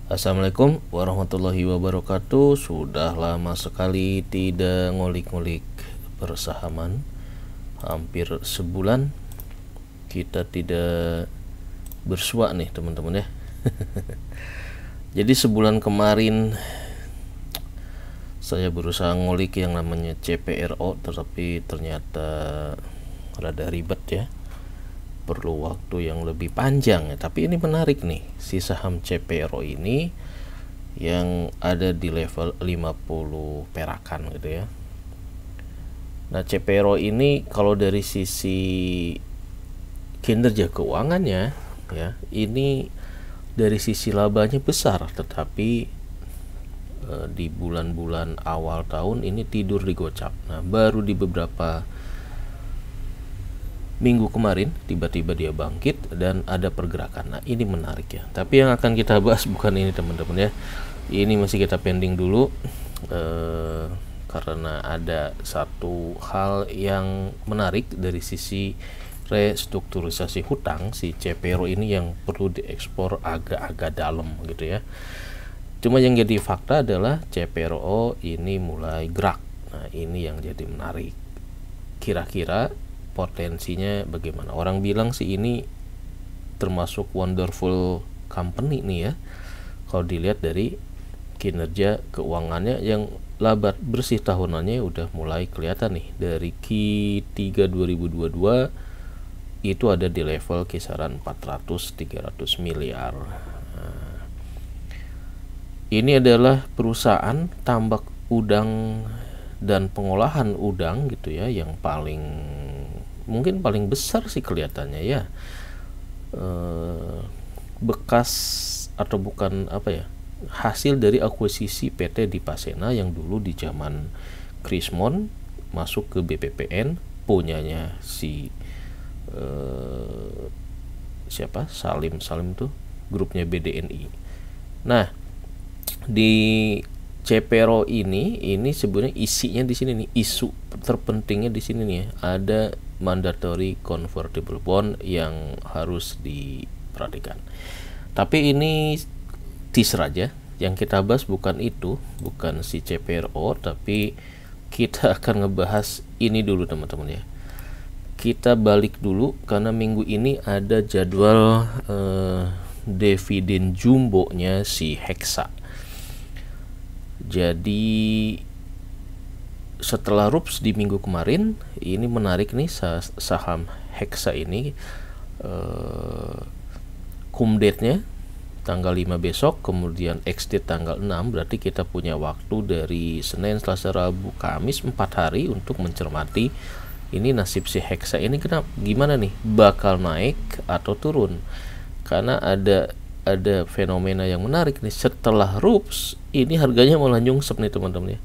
Assalamualaikum warahmatullahi wabarakatuh. Sudah lama sekali tidak ngulik-ngulik persahaman. Hampir sebulan kita tidak bersua nih teman-teman ya. Jadi sebulan kemarin saya berusaha ngulik yang namanya CPRO, tetapi ternyata rada ribet ya, perlu waktu yang lebih panjang ya. Tapi ini menarik nih, si saham CPRO ini yang ada di level 50 perakan gitu ya. Nah, CPRO ini kalau dari sisi kinerja keuangannya ya, ini dari sisi labanya besar, tetapi di bulan-bulan awal tahun ini tidur di gocap. Nah, baru di beberapa minggu kemarin tiba-tiba dia bangkit dan ada pergerakan. Nah, ini menarik ya. Tapi yang akan kita bahas bukan ini teman-teman ya. Ini masih kita pending dulu karena ada satu hal yang menarik dari sisi restrukturisasi hutang si CPRO ini yang perlu diekspor agak-agak dalam gitu ya. Cuma yang jadi fakta adalah CPRO ini mulai gerak. Nah, ini yang jadi menarik. Kira-kira potensinya bagaimana? Orang bilang sih ini termasuk wonderful company nih ya, kalau dilihat dari kinerja keuangannya yang laba bersih tahunannya udah mulai kelihatan nih. Dari Q3 2022 itu ada di level kisaran 400-300 miliar. Nah, ini adalah perusahaan tambak udang dan pengolahan udang gitu ya, yang mungkin paling besar sih kelihatannya ya. Bekas atau bukan apa ya, hasil dari akuisisi PT Dipasena yang dulu di zaman Krismon masuk ke BPPN, punyanya si siapa, Salim tuh, grupnya BDNI. Nah, di CPRO ini sebenarnya isinya di sini nih, isu terpentingnya di sini nih ya, ada mandatory convertible bond yang harus diperhatikan. Tapi ini teaser aja, yang kita bahas bukan itu, bukan si CPRO, tapi kita akan ngebahas ini dulu teman-teman ya. Kita balik dulu karena minggu ini ada jadwal dividen jumbo-nya si Hexa. Jadi setelah RUPS di minggu kemarin, ini menarik nih, saham Hexa ini cum date-nya tanggal 5 besok, kemudian ex-date tanggal 6, berarti kita punya waktu dari Senin, Selasa, Rabu, Kamis 4 hari untuk mencermati ini nasib si Hexa ini gimana nih, bakal naik atau turun. Karena ada fenomena yang menarik nih, setelah RUPS ini harganya malah nyungsep nih teman-teman ya.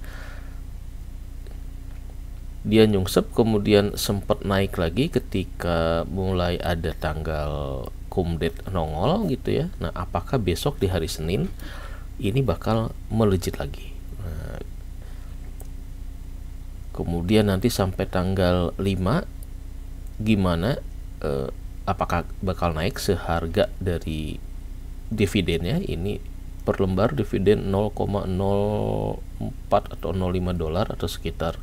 Dia nyungsep, kemudian sempat naik lagi ketika mulai ada tanggal cum date nongol gitu ya. Nah, apakah besok di hari Senin ini bakal melejit lagi? Nah, kemudian nanti sampai tanggal 5 gimana, apakah bakal naik seharga dari dividennya ini per lembar dividen 0,04 atau 0,5 dolar atau sekitar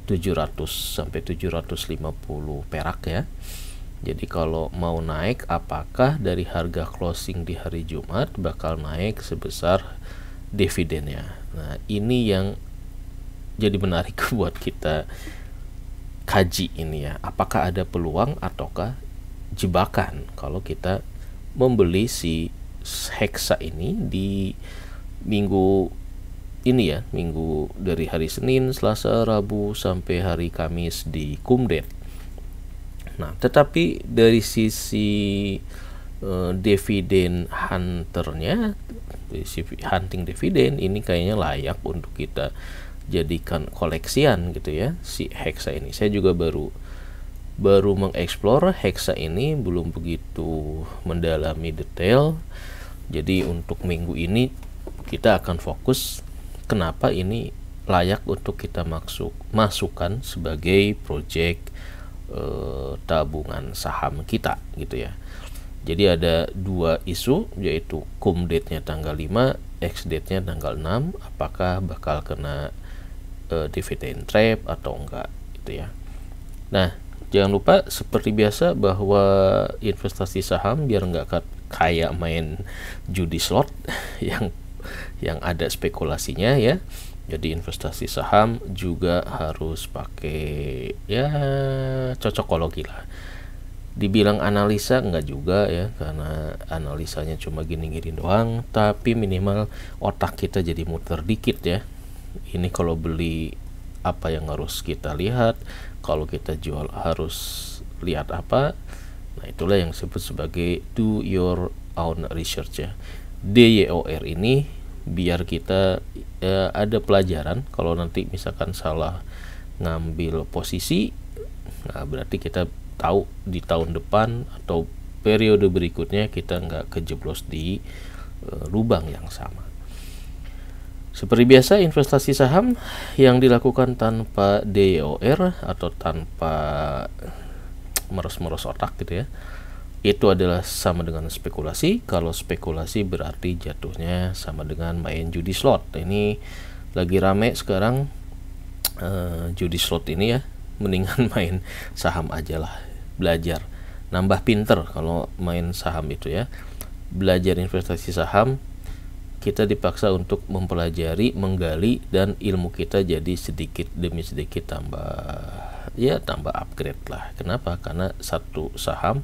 700 sampai 750 perak ya. Jadi kalau mau naik, apakah dari harga closing di hari Jumat bakal naik sebesar dividennya. Nah, ini yang jadi menarik buat kita kaji ini ya. Apakah ada peluang ataukah jebakan kalau kita membeli si Hexa ini di minggu ini ya, minggu dari hari Senin, Selasa, Rabu sampai hari Kamis di cum date. Nah, tetapi dari sisi dividen hunternya, dari sisi hunting dividen ini kayaknya layak untuk kita jadikan koleksian gitu ya, si Hexa ini. Saya juga baru mengeksplor Hexa ini, belum begitu mendalami detail. Jadi untuk minggu ini kita akan fokus kenapa ini layak untuk kita masukkan sebagai project tabungan saham kita gitu ya. Jadi ada dua isu, yaitu cum date-nya tanggal 5, ex date-nya tanggal 6, apakah bakal kena dividend trap atau enggak gitu ya. Nah, jangan lupa seperti biasa bahwa investasi saham biar nggak kayak main judi slot yang ada spekulasinya ya. Jadi investasi saham juga harus pakai ya cocokologi lah. Dibilang analisa enggak juga ya, karena analisanya cuma gini-gini doang, tapi minimal otak kita jadi muter dikit ya. Ini kalau beli apa yang harus kita lihat, kalau kita jual harus lihat apa. Nah, itulah yang disebut sebagai do your own research ya. DYOR ini biar kita ada pelajaran. Kalau nanti misalkan salah ngambil posisi, nah berarti kita tahu di tahun depan atau periode berikutnya kita nggak kejeblos di lubang yang sama. Seperti biasa, investasi saham yang dilakukan tanpa DYOR atau tanpa meros-meros otak gitu ya, itu adalah sama dengan spekulasi. Kalau spekulasi berarti jatuhnya sama dengan main judi slot. Ini lagi rame sekarang judi slot ini ya. Mendingan main saham aja lah, belajar nambah pinter kalau main saham itu ya. Belajar investasi saham, kita dipaksa untuk mempelajari, menggali, dan ilmu kita jadi sedikit demi sedikit tambah upgrade lah. Kenapa? Karena satu saham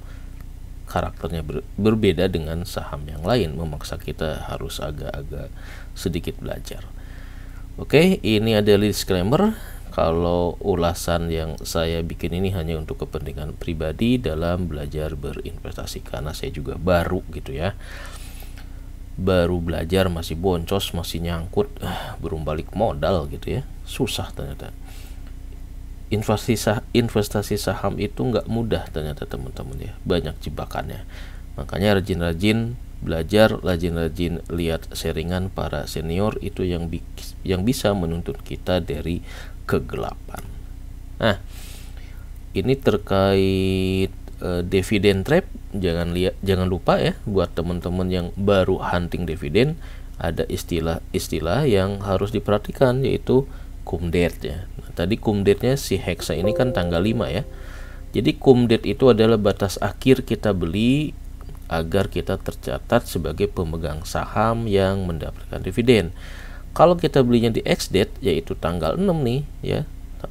karakternya berbeda dengan saham yang lain, memaksa kita harus agak-agak sedikit belajar. Oke, ini ada disclaimer kalau ulasan yang saya bikin ini hanya untuk kepentingan pribadi dalam belajar berinvestasi, karena saya juga baru gitu ya, baru belajar, masih boncos, masih nyangkut, belum balik modal gitu ya, susah ternyata. Investasi saham itu nggak mudah ternyata teman-teman ya, banyak jebakannya. Makanya rajin-rajin belajar, rajin-rajin lihat sharingan para senior, itu yang bisa menuntun kita dari kegelapan. Nah, ini terkait dividen trap, jangan lupa ya, buat teman-teman yang baru hunting dividen, ada istilah yang harus diperhatikan, yaitu cum date ya. Nah, tadi cum date-nya si Hexa ini kan tanggal 5 ya. Jadi cum date itu adalah batas akhir kita beli agar kita tercatat sebagai pemegang saham yang mendapatkan dividen. Kalau kita belinya di ex date, yaitu tanggal 6 nih ya,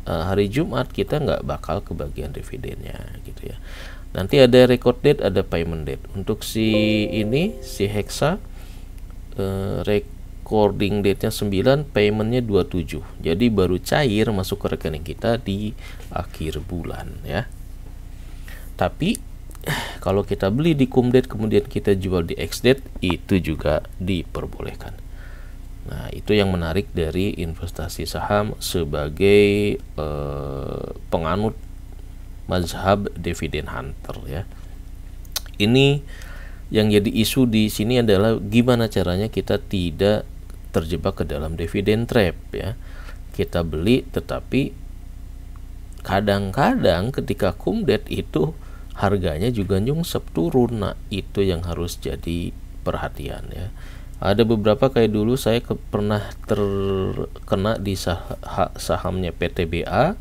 hari Jumat, kita nggak bakal kebagian dividennya gitu ya. Nanti ada record date, ada payment date. Untuk si Hexa, recording date-nya 9, payment-nya 27. Jadi baru cair masuk ke rekening kita di akhir bulan ya. Tapi kalau kita beli di cum date kemudian kita jual di ex date, itu juga diperbolehkan. Nah, itu yang menarik dari investasi saham sebagai penganut mazhab dividend hunter ya. Ini yang jadi isu di sini adalah gimana caranya kita tidak terjebak ke dalam dividend trap ya. Kita beli, tetapi kadang-kadang ketika cum date itu harganya juga nyungsep turun. Nah, itu yang harus jadi perhatian ya. Ada beberapa kayak dulu saya pernah terkena di sahamnya PTBA,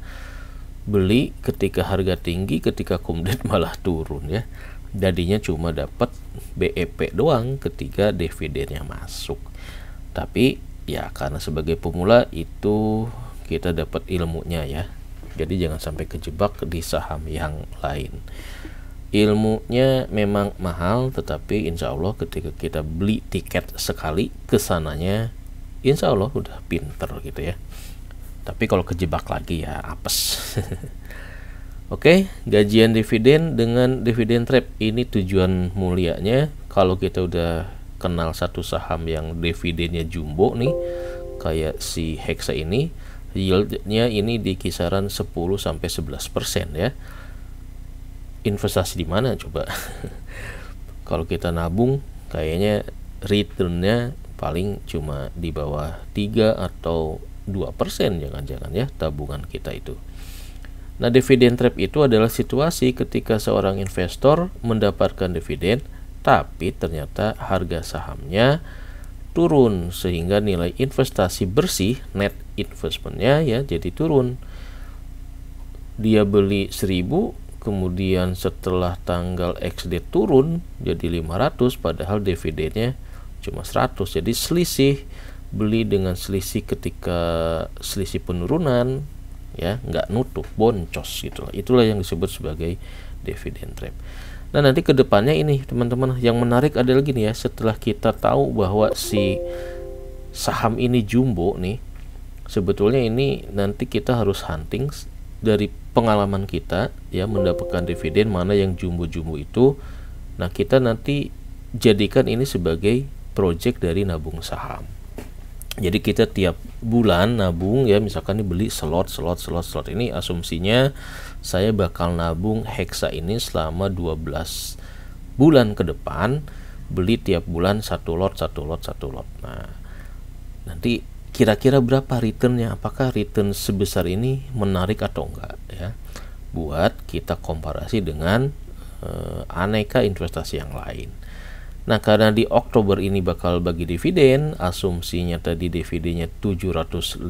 beli ketika harga tinggi, ketika cum date malah turun ya. Jadinya cuma dapat BEP doang ketika dividennya masuk. Tapi ya karena sebagai pemula itu kita dapat ilmunya ya. Jadi jangan sampai kejebak di saham yang lain. Ilmunya memang mahal, tetapi insya Allah ketika kita beli tiket sekali kesananya, insya Allah udah pinter gitu ya. Tapi kalau kejebak lagi ya apes. Oke, gajian dividen dengan dividen trap ini tujuan mulianya. Kalau kita udah kenal satu saham yang dividennya jumbo nih, kayak si Hexa ini, yieldnya ini di kisaran 10-11% ya. Investasi di mana coba? Kalau kita nabung, kayaknya returnnya paling cuma di bawah 3 atau 2% jangan-jangan ya tabungan kita itu. Nah, dividend trap itu adalah situasi ketika seorang investor mendapatkan dividen tapi ternyata harga sahamnya turun sehingga nilai investasi bersih net investmentnya ya jadi turun. Dia beli 1000, kemudian setelah tanggal XD turun jadi 500, padahal dividennya cuma 100. Jadi selisih beli dengan selisih ketika selisih penurunan ya nggak nutup, boncos gitu. Itulah yang disebut sebagai dividend trap. Nah, nanti kedepannya ini teman-teman yang menarik adalah gini ya, setelah kita tahu bahwa si saham ini jumbo nih, sebetulnya ini nanti kita harus hunting dari pengalaman kita ya, mendapatkan dividen mana yang jumbo-jumbo itu. Nah, kita nanti jadikan ini sebagai project dari nabung saham. Jadi kita tiap bulan nabung ya, misalkan ini beli slot. Ini asumsinya saya bakal nabung Hexa ini selama 12 bulan ke depan, beli tiap bulan 1 lot. Nah, nanti kira-kira berapa returnnya, apakah return sebesar ini menarik atau enggak ya, buat kita komparasi dengan aneka investasi yang lain. Nah, karena di Oktober ini bakal bagi dividen, asumsinya tadi dividennya 750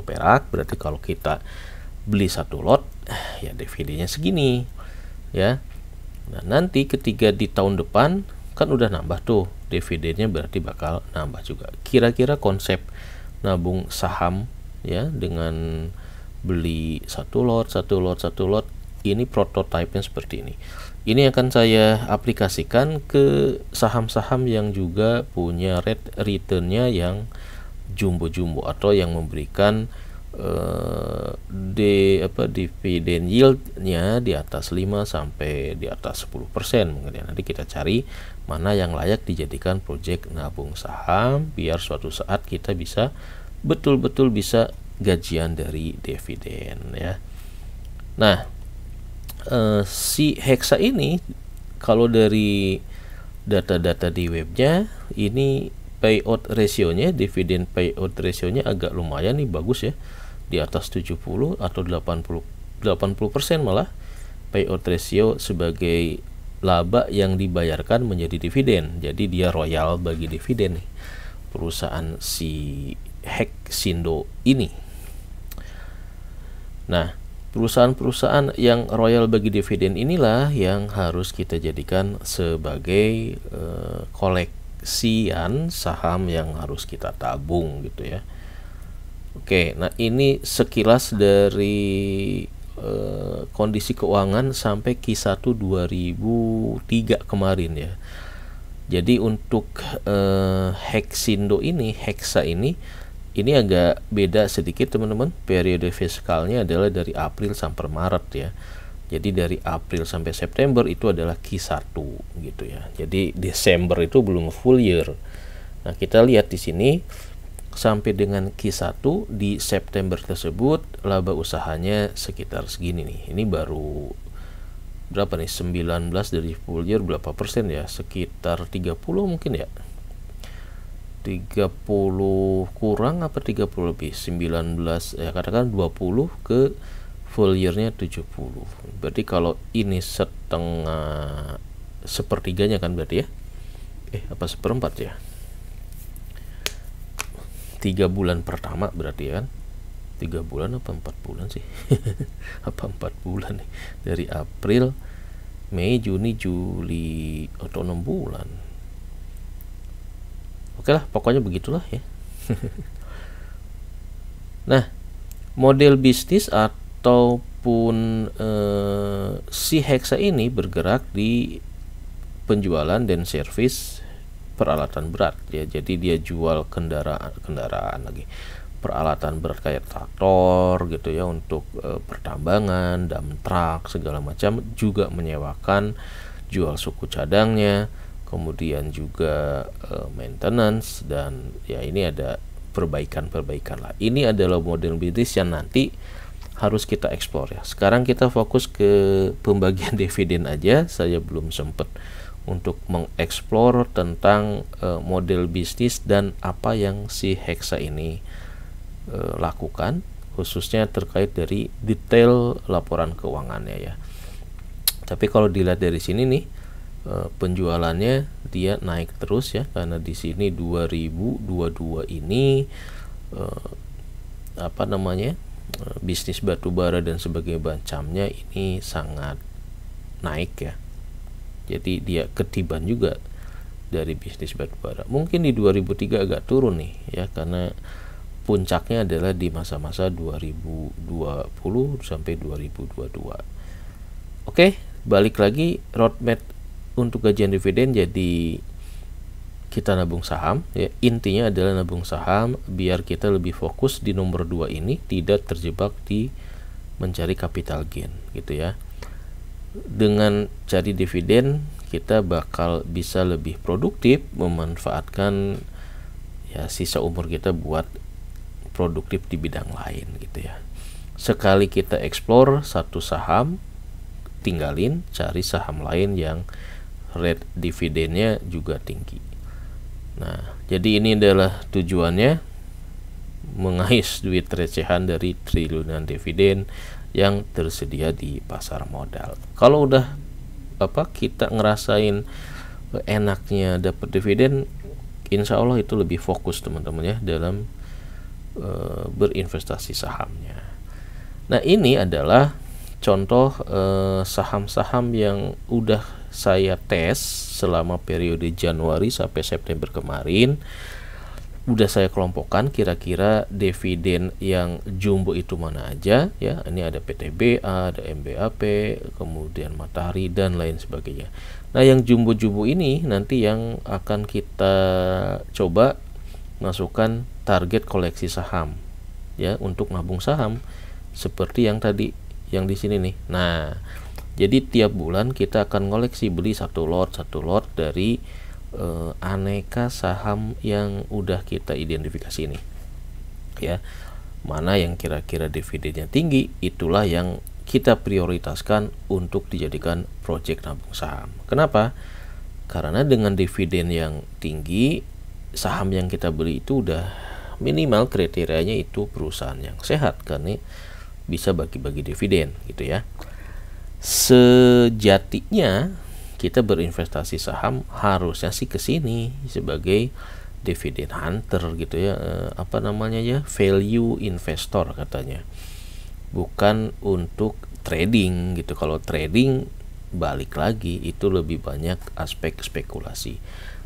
perak, berarti kalau kita beli 1 lot ya dividennya segini ya. Nah, nanti ketika di tahun depan kan udah nambah tuh dividennya, berarti bakal nambah juga. Kira-kira konsep nabung saham ya dengan beli 1 lot ini prototipenya seperti ini. Ini akan saya aplikasikan ke saham-saham yang juga punya rate returnnya yang jumbo-jumbo atau yang memberikan dividen yieldnya di atas 5 sampai di atas 10% mungkin ya. Nanti kita cari mana yang layak dijadikan project nabung saham biar suatu saat kita bisa betul-betul bisa gajian dari dividen ya. Nah, si Hexa ini kalau dari data-data di webnya ini payout rasionya, dividen payout rasionya agak lumayan nih, bagus ya, di atas 70 atau 80% malah payout ratio sebagai laba yang dibayarkan menjadi dividen. Jadi dia royal bagi dividen nih perusahaan si Hexindo ini. Nah, perusahaan-perusahaan yang royal bagi dividen inilah yang harus kita jadikan sebagai koleksian saham yang harus kita tabung gitu ya. Oke, nah ini sekilas dari kondisi keuangan sampai Q1 2003 kemarin ya. Jadi untuk Hexindo ini, Hexa ini agak beda sedikit teman-teman. Periode fiskalnya adalah dari April sampai Maret ya. Jadi dari April sampai September itu adalah Q1 gitu ya. Jadi Desember itu belum full year. Nah, kita lihat di sini sampai dengan Q1 di September tersebut laba usahanya sekitar segini nih. Ini baru berapa nih? 19 dari full year berapa persen ya? Sekitar 30 mungkin ya. 30 kurang apa 30 lebih, 19 ya, katakan 20 ke full year-nya 70. Berarti kalau ini setengah, sepertiganya kan berarti ya, apa seperempat ya, 3 bulan pertama berarti ya kan, 3 bulan apa 4 bulan sih apa 4 bulan nih, dari April, Mei, Juni, Juli, atau 6 bulan. Oke lah, pokoknya begitulah ya. Nah, model bisnis ataupun si Hexa ini bergerak di penjualan dan servis peralatan berat ya. Jadi dia jual kendaraan lagi, peralatan berat kayak traktor gitu ya, untuk pertambangan, dump truck segala macam, juga menyewakan, jual suku cadangnya, kemudian juga maintenance, dan ya ini ada perbaikan lah. Ini adalah model bisnis yang nanti harus kita eksplor ya. Sekarang kita fokus ke pembagian dividen aja. Saya belum sempat untuk mengeksplor tentang model bisnis dan apa yang si Hexa ini lakukan, khususnya terkait dari detail laporan keuangannya ya. Tapi kalau dilihat dari sini nih, penjualannya dia naik terus ya, karena di sini 2022 ini bisnis batubara dan sebagainya macamnya ini sangat naik ya. Jadi dia ketiban juga dari bisnis batubara. Mungkin di 2003 agak turun nih ya, karena puncaknya adalah di masa-masa 2020 sampai 2022. Oke, balik lagi roadmap untuk gajian dividen. Jadi kita nabung saham ya, intinya adalah nabung saham biar kita lebih fokus di nomor 2 ini, tidak terjebak di mencari capital gain gitu ya. Dengan cari dividen kita bakal bisa lebih produktif memanfaatkan ya sisa umur kita buat produktif di bidang lain gitu ya. Sekali kita explore satu saham, tinggalin, cari saham lain yang rate dividennya juga tinggi. Nah, jadi ini adalah tujuannya, mengais duit recehan dari triliunan dividen yang tersedia di pasar modal. Kalau udah kita ngerasain enaknya dapat dividen, insya Allah itu lebih fokus teman-teman ya dalam berinvestasi sahamnya. Nah, ini adalah contoh saham-saham yang udah saya tes selama periode Januari sampai September kemarin. Udah saya kelompokkan kira-kira dividen yang jumbo itu mana aja ya. Ini ada PTBA, ada MBAP, kemudian Matahari dan lain sebagainya. Nah, yang jumbo-jumbo ini nanti yang akan kita coba masukkan target koleksi saham ya, untuk nabung saham seperti yang tadi yang di sini nih. Nah, jadi tiap bulan kita akan koleksi, beli satu lot dari aneka saham yang udah kita identifikasi nih ya. Mana yang kira-kira dividennya tinggi, itulah yang kita prioritaskan untuk dijadikan project nabung saham. Kenapa? Karena dengan dividen yang tinggi, saham yang kita beli itu udah minimal kriterianya itu perusahaan yang sehat, karena bisa bagi-bagi dividen gitu ya. Sejatinya kita berinvestasi saham harusnya sih ke sini sebagai dividend hunter gitu ya, value investor katanya, bukan untuk trading gitu. Kalau trading balik lagi itu lebih banyak aspek spekulasi.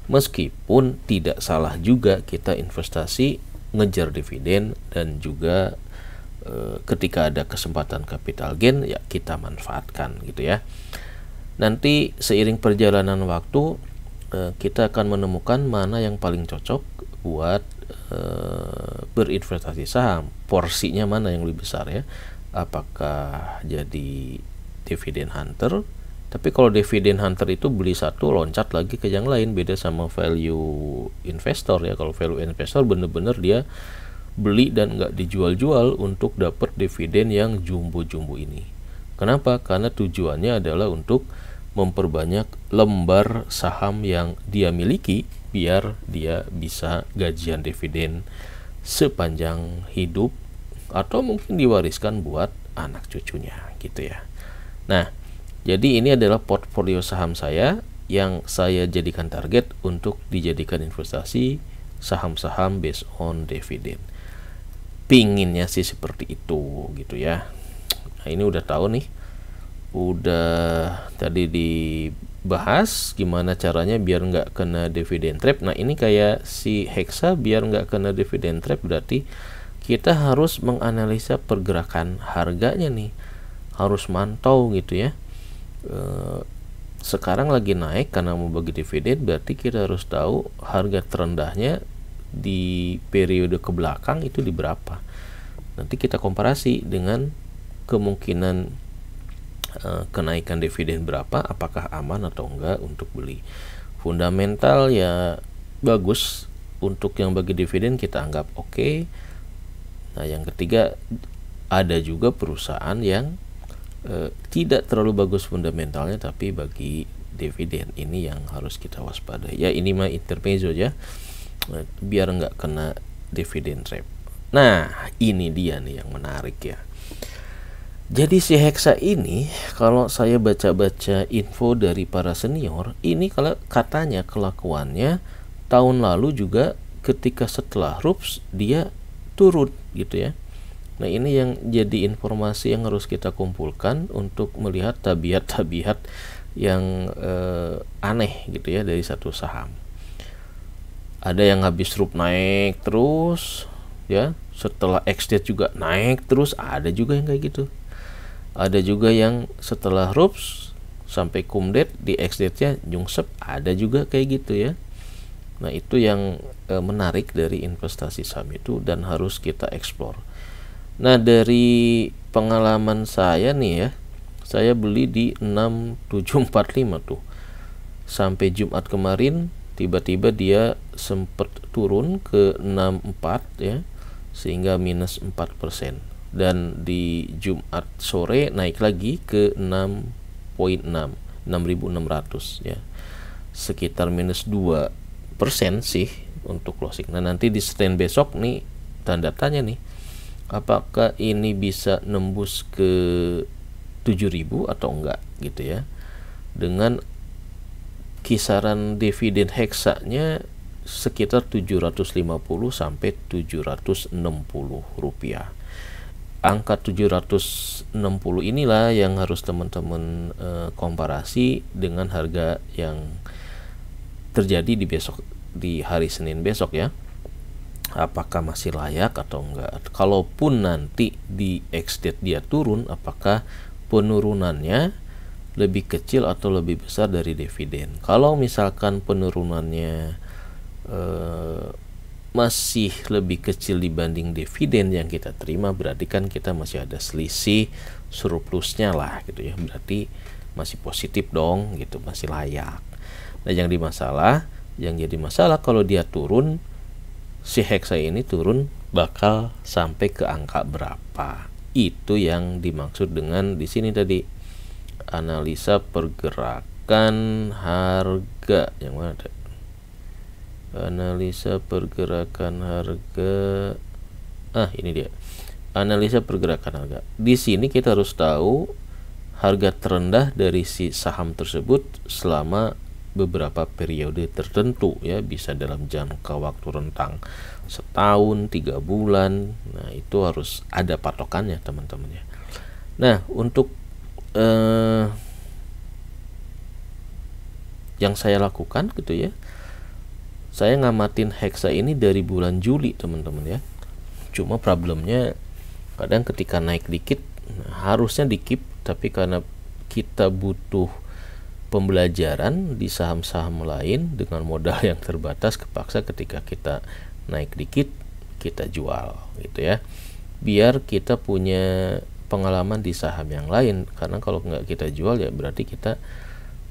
Meskipun tidak salah juga kita investasi ngejar dividen, dan juga ketika ada kesempatan capital gain ya kita manfaatkan gitu ya. Nanti seiring perjalanan waktu kita akan menemukan mana yang paling cocok buat berinvestasi saham, porsinya mana yang lebih besar ya. Apakah jadi dividen hunter? Tapi kalau dividen hunter itu beli satu loncat lagi ke yang lain, beda sama value investor ya. Kalau value investor bener-bener dia beli dan nggak dijual-jual untuk dapat dividen yang jumbo-jumbo ini. Kenapa? Karena tujuannya adalah untuk memperbanyak lembar saham yang dia miliki biar dia bisa gajian dividen sepanjang hidup, atau mungkin diwariskan buat anak cucunya gitu ya. Nah, jadi ini adalah portfolio saham saya yang saya jadikan target untuk dijadikan investasi saham-saham based on dividen. Pinginnya sih seperti itu gitu ya. Nah, ini udah tahu nih, udah tadi dibahas gimana caranya biar nggak kena dividen trap. Nah, ini kayak si Hexa biar nggak kena dividen trap, berarti kita harus menganalisa pergerakan harganya nih, harus mantau gitu ya. Sekarang lagi naik karena mau bagi dividen, berarti kita harus tahu harga terendahnya di periode ke belakang itu di berapa. Nanti kita komparasi dengan kemungkinan kenaikan dividen berapa, apakah aman atau enggak untuk beli. Fundamental ya bagus, untuk yang bagi dividen kita anggap oke. Nah, yang ketiga, ada juga perusahaan yang tidak terlalu bagus fundamentalnya tapi bagi dividen, ini yang harus kita waspadai ya. Ini mah intermezzo ya, biar nggak kena dividen trap. Nah, ini dia nih yang menarik ya. Jadi si Hexa ini, kalau saya baca-baca info dari para senior, ini kalau katanya kelakuannya tahun lalu juga ketika setelah RUPS dia turun gitu ya. Nah ini yang jadi informasi yang harus kita kumpulkan untuk melihat tabiat-tabiat yang aneh gitu ya dari satu saham. Ada yang habis RUP naik terus ya, setelah ex-date juga naik terus, ada juga yang kayak gitu. Ada juga yang setelah RUPS sampai cum-date di ex-date-nya nyungsep, ada juga kayak gitu ya. Nah itu yang menarik dari investasi saham itu dan harus kita eksplor. Nah dari pengalaman saya nih ya, saya beli di 6745 tuh. Sampai Jumat kemarin tiba-tiba dia sempat turun ke 64 ya, sehingga minus 4%. Dan di Jumat sore naik lagi ke 6.6, 6.600 ya, sekitar minus 2% sih untuk closing. Nah nanti di Senin besok nih tanda tanya nih, apakah ini bisa nembus ke 7.000 atau enggak gitu ya, dengan kisaran dividen Hexa-nya sekitar 750 sampai 760 rupiah. Angka 760 inilah yang harus teman-teman komparasi dengan harga yang terjadi di hari Senin besok ya. Apakah masih layak atau enggak? Kalaupun nanti di ex-date dia turun, apakah penurunannya lebih kecil atau lebih besar dari dividen? Kalau misalkan penurunannya masih lebih kecil dibanding dividen yang kita terima, berarti kan kita masih ada selisih surplusnya lah gitu ya, berarti masih positif dong gitu, masih layak. Nah yang jadi masalah kalau dia turun, si Hexa ini turun bakal sampai ke angka berapa? Itu yang dimaksud dengan di sini tadi analisa pergerakan harga. Yang mana ada? Analisa pergerakan harga. Ini dia. Analisa pergerakan harga. Di sini kita harus tahu harga terendah dari si saham tersebut selama beberapa periode tertentu ya, bisa dalam jangka waktu rentang setahun, 3 bulan. Nah itu harus ada patokannya teman-teman ya. Nah untuk yang saya lakukan gitu ya, saya ngamatin Hexa ini dari bulan Juli teman-teman ya. Cuma problemnya kadang ketika naik dikit, harusnya di-keep, tapi karena kita butuh pembelajaran di saham-saham lain dengan modal yang terbatas, kepaksa ketika kita naik dikit kita jual gitu ya, biar kita punya pengalaman di saham yang lain. Karena kalau nggak kita jual ya berarti kita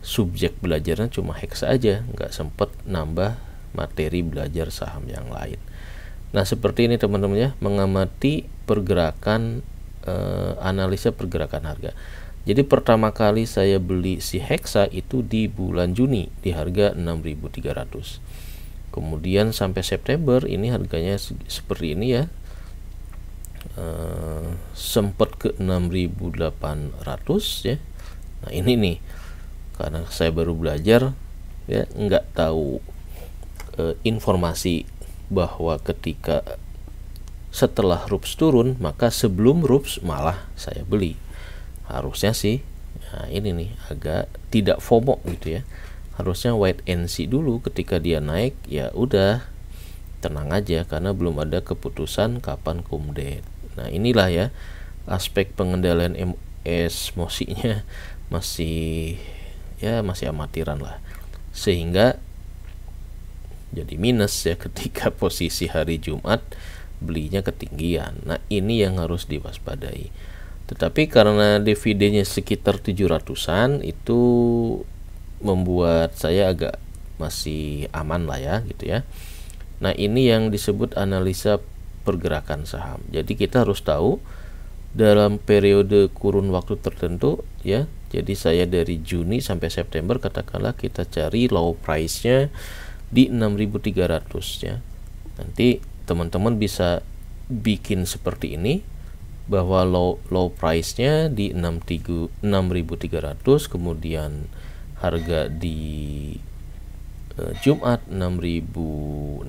subjek belajarnya cuma Hexa aja, nggak sempet nambah materi belajar saham yang lain. Nah seperti ini teman-teman ya, mengamati pergerakan analisa pergerakan harga. Jadi pertama kali saya beli si Hexa itu di bulan Juni di harga 6.300. Kemudian sampai September ini harganya seperti ini ya, sempat ke 6.800 ya. Nah ini nih, karena saya baru belajar ya, nggak tahu informasi bahwa ketika setelah RUPS turun, maka sebelum RUPS malah saya beli. Harusnya sih, nah ini nih agak tidak FOMO gitu ya, harusnya wait and see dulu. Ketika dia naik ya udah tenang aja, karena belum ada keputusan kapan cum-date. Nah inilah ya aspek pengendalian emosinya masih amatiran lah, sehingga jadi minus ya ketika posisi hari Jumat belinya ketinggian. Nah ini yang harus diwaspadai. Tetapi karena dividennya sekitar 700-an, itu membuat saya agak masih aman lah ya gitu ya. Nah ini yang disebut analisa pergerakan saham. Jadi kita harus tahu dalam periode kurun waktu tertentu ya. Jadi saya dari Juni sampai September katakanlah kita cari low price-nya di 6.300 ya. Nanti teman-teman bisa bikin seperti ini, bahwa low price-nya di 6.300, kemudian harga di Jumat 6.600,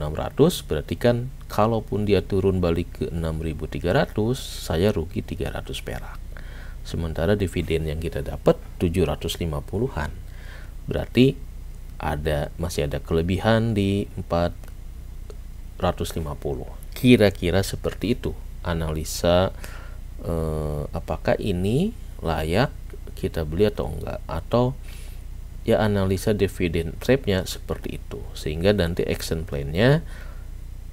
berarti kan kalaupun dia turun balik ke 6.300, saya rugi 300 perak. Sementara dividen yang kita dapat 750-an. Berarti masih ada kelebihan di 450. Kira-kira seperti itu analisa apakah ini layak kita beli atau enggak, atau ya analisa dividen trap-nya seperti itu, sehingga nanti action plan-nya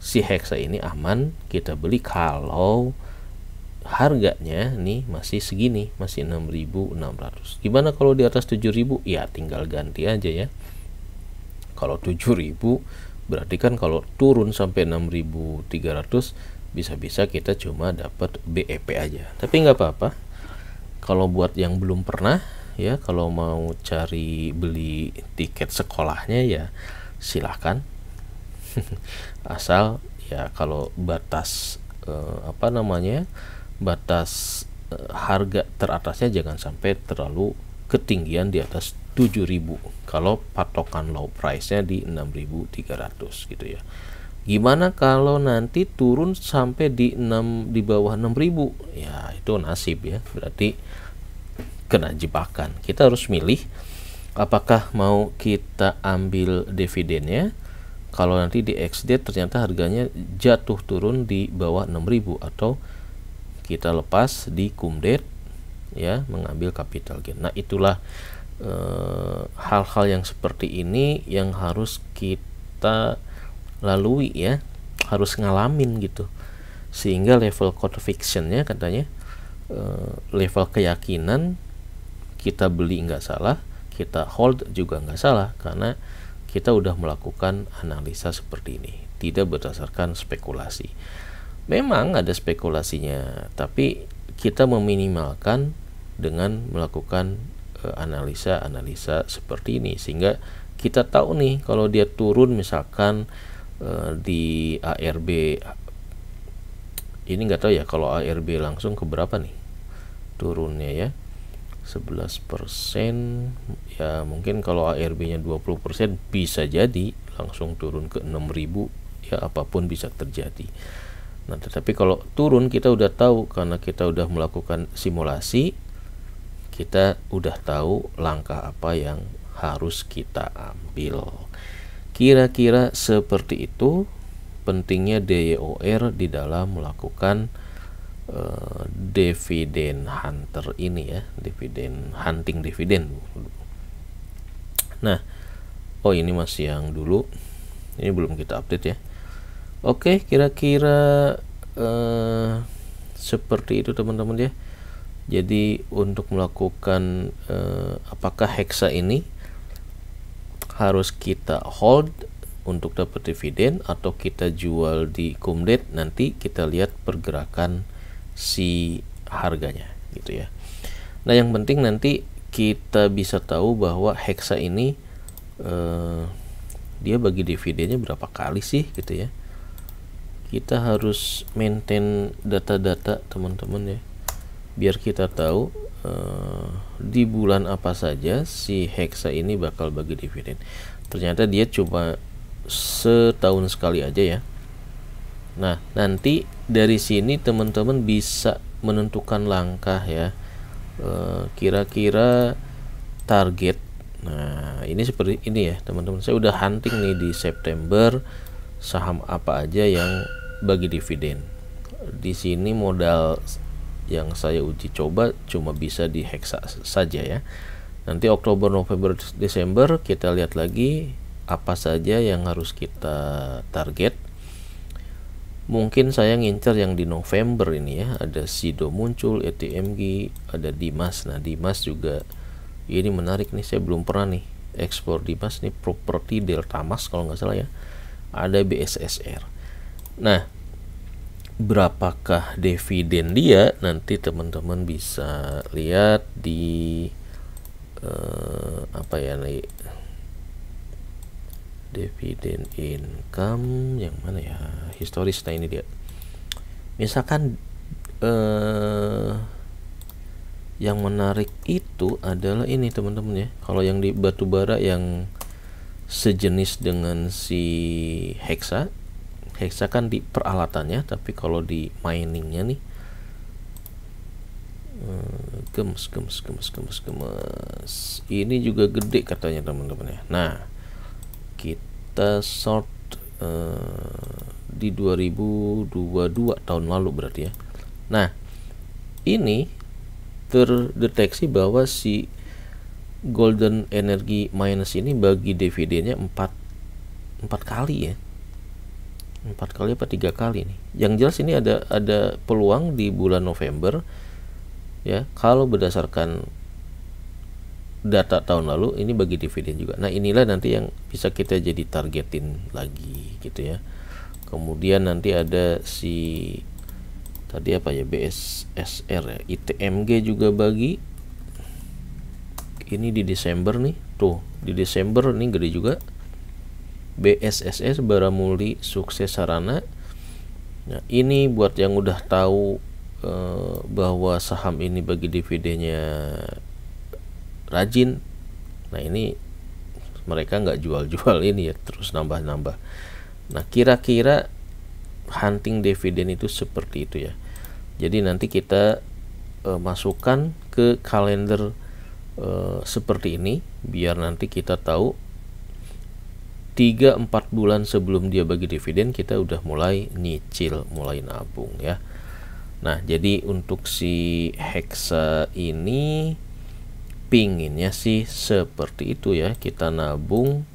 si Hexa ini aman kita beli kalau harganya nih masih segini, masih 6.600. Gimana kalau di atas 7.000? Ya tinggal ganti aja ya. Kalau 7.000 berarti kan kalau turun sampai 6.300 bisa-bisa kita cuma dapat BEP aja. Tapi nggak apa-apa. Kalau buat yang belum pernah ya, kalau mau cari beli tiket sekolahnya ya silahkan. Asal ya kalau batas batas harga teratasnya jangan sampai terlalu ketinggian di atas 7.000 kalau patokan low price-nya di 6.300 gitu ya. Gimana kalau nanti turun sampai di bawah 6.000? Ya itu nasib ya, berarti kena jebakan. Kita harus milih apakah mau kita ambil dividennya kalau nanti di ex-date ternyata harganya jatuh turun di bawah 6.000, atau kita lepas di cum-date ya, mengambil capital gain. Nah itulah hal-hal yang seperti ini yang harus kita lalui ya, harus ngalamin gitu, sehingga level conviction-nya katanya level keyakinan kita beli nggak salah, kita hold juga nggak salah, karena kita udah melakukan analisa seperti ini, tidak berdasarkan spekulasi. Memang ada spekulasinya, tapi kita meminimalkan dengan melakukan analisa seperti ini, sehingga kita tahu nih kalau dia turun misalkan di ARB ini, nggak tahu ya kalau ARB langsung ke berapa nih turunnya ya, 11% ya, mungkin kalau ARB nya 20% bisa jadi langsung turun ke 6.000 ya, apapun bisa terjadi. Nah tetapi kalau turun kita udah tahu, karena kita udah melakukan simulasi, kita udah tahu langkah apa yang harus kita ambil. Kira-kira seperti itu pentingnya DYOR di dalam melakukan dividen hunter ini ya, hunting dividen. Nah, ini masih yang dulu, ini belum kita update ya. Oke, kira-kira seperti itu teman-teman ya. Jadi untuk melakukan apakah Hexa ini harus kita hold untuk dapat dividen atau kita jual di cum-date, nanti kita lihat pergerakan si harganya gitu ya. Nah yang penting nanti kita bisa tahu bahwa Hexa ini dia bagi dividennya berapa kali sih gitu ya. Kita harus maintain data-data teman-teman ya, biar kita tahu di bulan apa saja si Hexa ini bakal bagi dividen. Ternyata dia cuma setahun sekali aja ya. Nah nanti dari sini teman-teman bisa menentukan langkah ya, kira-kira target. Nah ini seperti ini ya teman-teman, saya udah hunting nih di September saham apa aja yang bagi dividen. Di sini modal yang saya uji coba cuma bisa di Hexa saja ya. Nanti Oktober, November, Desember kita lihat lagi apa saja yang harus kita target. Mungkin saya ngincer yang di November ini ya, ada Sido muncul, ETMG, ada Dimas. Nah Dimas juga ini menarik nih, saya belum pernah nih ekspor Dimas nih, properti Deltamas kalau nggak salah ya. Ada BSSR. Nah berapakah dividen dia, nanti teman-teman bisa lihat di apa ya nih, dividen income yang mana ya, historis. Nah ini dia, misalkan yang menarik itu adalah ini teman-teman ya. Kalau yang di batubara yang sejenis dengan si Hexa kan di peralatannya, tapi kalau di miningnya nih gemes. Ini juga gede katanya teman-teman ya. Nah, kita short di 2022 tahun lalu berarti ya. Nah, ini terdeteksi bahwa si Golden Energy Miners ini bagi dividennya 4 kali ya. 4 kali apa 3 kali nih. Yang jelas ini ada peluang di bulan November ya, kalau berdasarkan data tahun lalu ini bagi dividen juga. Nah, inilah nanti yang bisa kita jadi targetin lagi gitu ya. Kemudian nanti ada si tadi apa ya, BSSR ya, ITMG juga bagi. Ini di Desember nih, tuh di Desember nih gede juga. BSSS Baramuli Sukses Sarana. Nah, ini buat yang udah tahu bahwa saham ini bagi dividennya rajin. Nah, ini mereka nggak jual-jual ini ya, terus nambah-nambah. Nah, kira-kira hunting dividen itu seperti itu ya. Jadi nanti kita masukkan ke kalender seperti ini, biar nanti kita tahu 3-4 bulan sebelum dia bagi dividen kita udah mulai nyicil, mulai nabung ya. Nah, jadi untuk si Hexa ini pinginnya sih seperti itu ya, kita nabung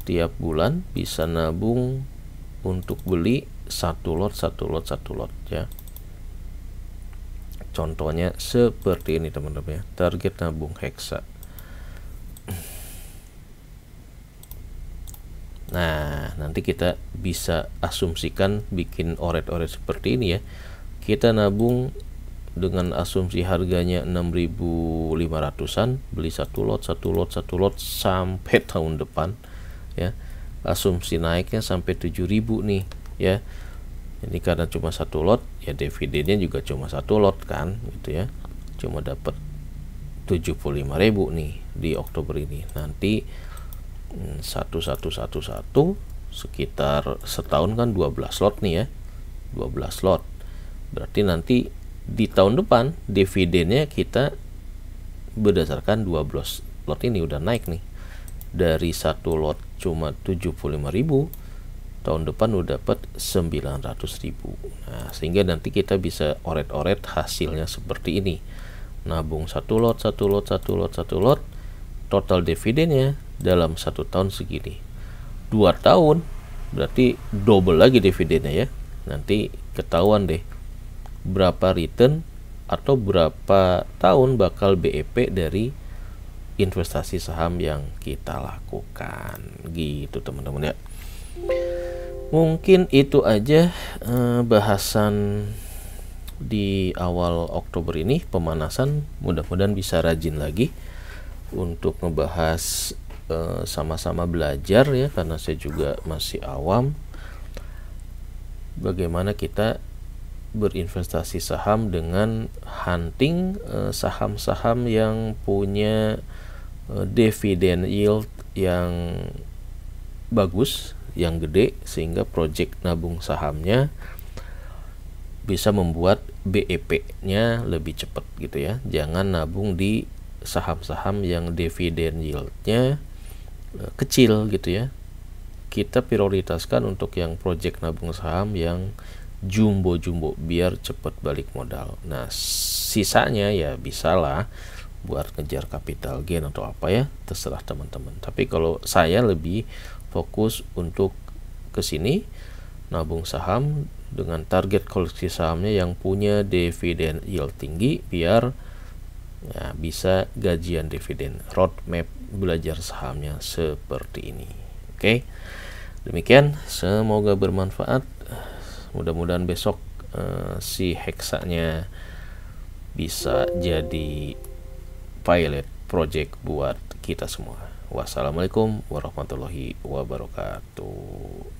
tiap bulan, bisa nabung untuk beli 1 lot ya. Contohnya seperti ini teman-teman ya, target nabung Hexa. Nah, nanti kita bisa asumsikan bikin oret-oret seperti ini ya. Kita nabung dengan asumsi harganya 6.500-an, beli 1 lot sampai tahun depan ya. Asumsi naiknya sampai 7.000 nih ya. Ini karena cuma 1 lot ya, dividennya juga cuma 1 lot kan gitu ya. Cuma dapat 75.000 nih di Oktober ini. Nanti 1111 sekitar setahun kan 12 lot nih ya, 12 lot. Berarti nanti di tahun depan dividennya kita berdasarkan 12 lot ini udah naik nih, dari 1 lot cuma 75.000, tahun depan udah dapat 900.000. Nah, sehingga nanti kita bisa oret-oret hasilnya seperti ini. Nabung 1 lot, total dividennya dalam 1 tahun segini. 2 tahun berarti double lagi dividennya ya. Nanti ketahuan deh berapa return atau berapa tahun bakal BEP dari investasi saham yang kita lakukan gitu teman-teman ya. Mungkin itu aja bahasan di awal Oktober ini, pemanasan. Mudah-mudahan bisa rajin lagi untuk ngebahas, sama-sama belajar ya, karena saya juga masih awam bagaimana kita berinvestasi saham dengan hunting saham-saham yang punya dividen yield yang bagus, yang gede, sehingga project nabung sahamnya bisa membuat BEP-nya lebih cepat gitu ya. Jangan nabung di saham-saham yang dividen yield-nya kecil gitu ya. Kita prioritaskan untuk yang project nabung saham yang jumbo biar cepat balik modal. Nah, sisanya ya bisalah buat ngejar capital gain atau apa ya, terserah teman-teman. Tapi kalau saya lebih fokus untuk kesini nabung saham dengan target koleksi sahamnya yang punya dividen yield tinggi, biar ya bisa gajian dividen. Roadmap belajar sahamnya seperti ini. Oke, demikian, semoga bermanfaat. Mudah-mudahan besok si Hexa-nya bisa jadi pilot project buat kita semua. Wassalamualaikum warahmatullahi wabarakatuh.